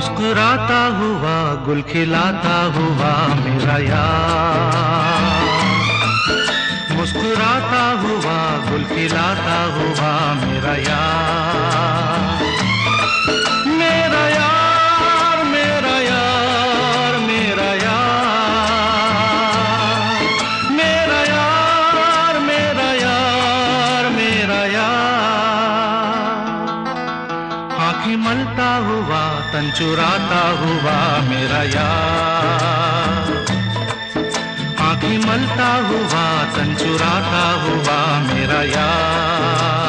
मुस्कुराता हुआ गुल खिलाता हुआ मेरा यार, मुस्कुराता हुआ गुल खिलाता हुआ मेरा यार, मेरा यार मेरा यार मेरा यार, मेरा यार मेरा यार मेरा यार। आँखें मलता हुआ तन चुराता हुआ मेरा यार, आँखें मलता हुआ तन चुराता हुआ मेरा यार।